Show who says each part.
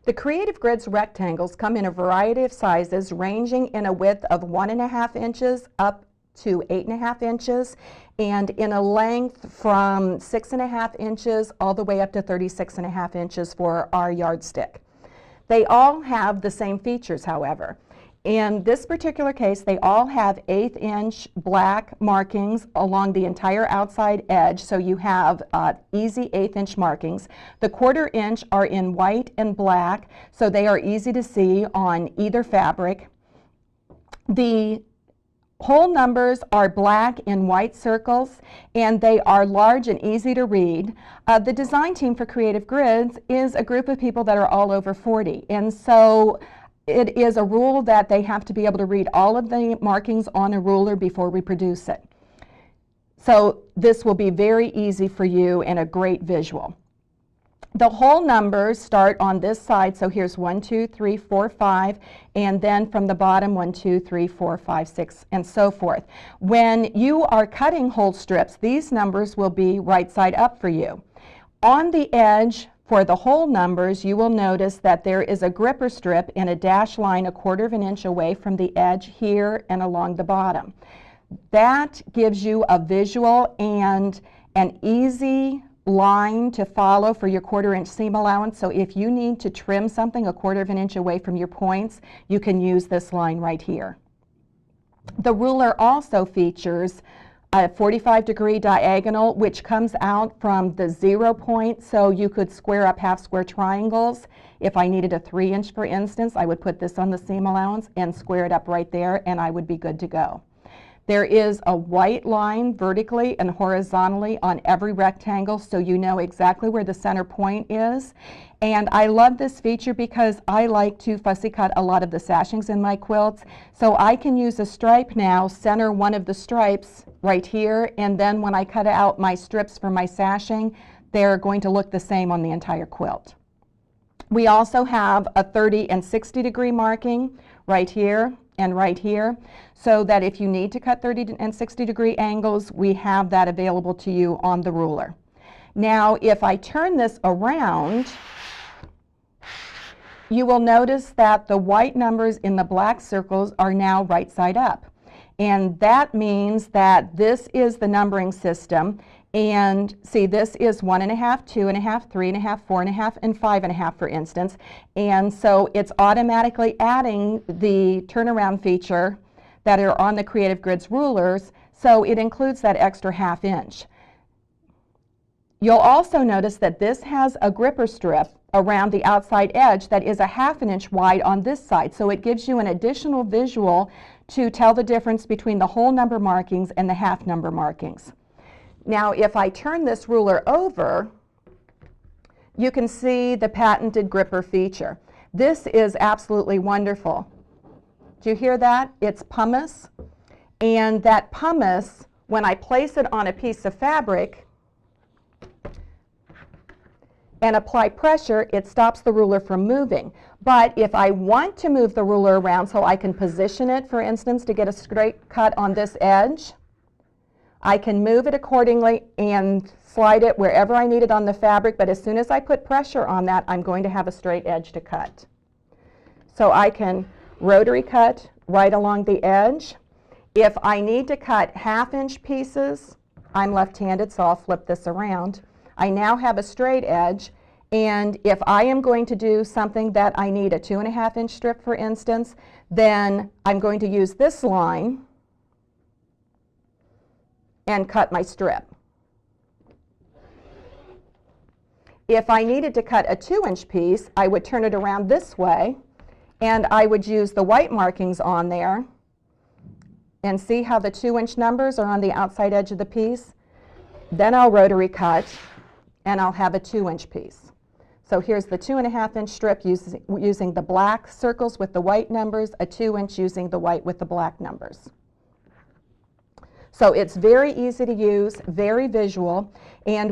Speaker 1: The Creative Grids rectangles come in a variety of sizes, ranging in a width of 1.5 inches up to 8.5 inches, and in a length from 6.5 inches all the way up to 36.5 inches for our yardstick. They all have the same features, however. In this particular case, they all have 1/8 inch black markings along the entire outside edge, so you have easy 1/8 inch markings. The 1/4 inch are in white and black, so they are easy to see on either fabric. The whole numbers are black in white circles, and they are large and easy to read. The design team for Creative Grids is a group of people that are all over 40, and so it is a rule that they have to be able to read all of the markings on a ruler before we produce it. So this will be very easy for you and a great visual. The whole numbers start on this side, so here's 1, 2, 3, 4, 5, and then from the bottom 1, 2, 3, 4, 5, 6, and so forth. When you are cutting whole strips, these numbers will be right side up for you. On the edge, for the whole numbers, you will notice that there is a gripper strip in a dashed line 1/4 inch away from the edge here and along the bottom. That gives you a visual and an easy line to follow for your 1/4 inch seam allowance. So if you need to trim something 1/4 inch away from your points, you can use this line right here. The ruler also features a 45-degree diagonal, which comes out from the 0 point, so you could square up half square triangles. If I needed a 3 inch, for instance, I would put this on the seam allowance and square it up right there, and I would be good to go. There is a white line vertically and horizontally on every rectangle, so you know exactly where the center point is. And I love this feature because I like to fussy cut a lot of the sashings in my quilts. So I can use a stripe now, center one of the stripes right here, and then when I cut out my strips for my sashing, they're going to look the same on the entire quilt. We also have a 30 and 60 degree marking right here and right here, so that if you need to cut 30 and 60 degree angles, we have that available to you on the ruler. Now, if I turn this around, you will notice that the white numbers in the black circles are now right side up. And that means that this is the numbering system. And see, this is 1.5, 2.5, 3.5, 4.5, and 5.5, for instance. And so it's automatically adding the turnaround feature that are on the Creative Grids rulers, so it includes that extra 1/2 inch. You'll also notice that this has a gripper strip around the outside edge that is a 1/2 inch wide on this side, so it gives you an additional visual to tell the difference between the whole number markings and the half number markings. Now, if I turn this ruler over, you can see the patented gripper feature. This is absolutely wonderful. Do you hear that? It's pumice. And that pumice, when I place it on a piece of fabric and apply pressure, it stops the ruler from moving. But if I want to move the ruler around so I can position it, for instance, to get a straight cut on this edge, I can move it accordingly and slide it wherever I need it on the fabric, but as soon as I put pressure on that, I'm going to have a straight edge to cut. So I can rotary cut right along the edge. If I need to cut 1/2 inch pieces, I'm left-handed, so I'll flip this around. I now have a straight edge, and if I am going to do something that I need a 2.5 inch strip, for instance, then I'm going to use this line and cut my strip. If I needed to cut a 2 inch piece, I would turn it around this way, and I would use the white markings on there, and see how the 2 inch numbers are on the outside edge of the piece. Then I'll rotary cut, and I'll have a 2 inch piece. So here's the 2.5 inch strip using the black circles with the white numbers, a 2 inch using the white with the black numbers. So it's very easy to use, very visual, and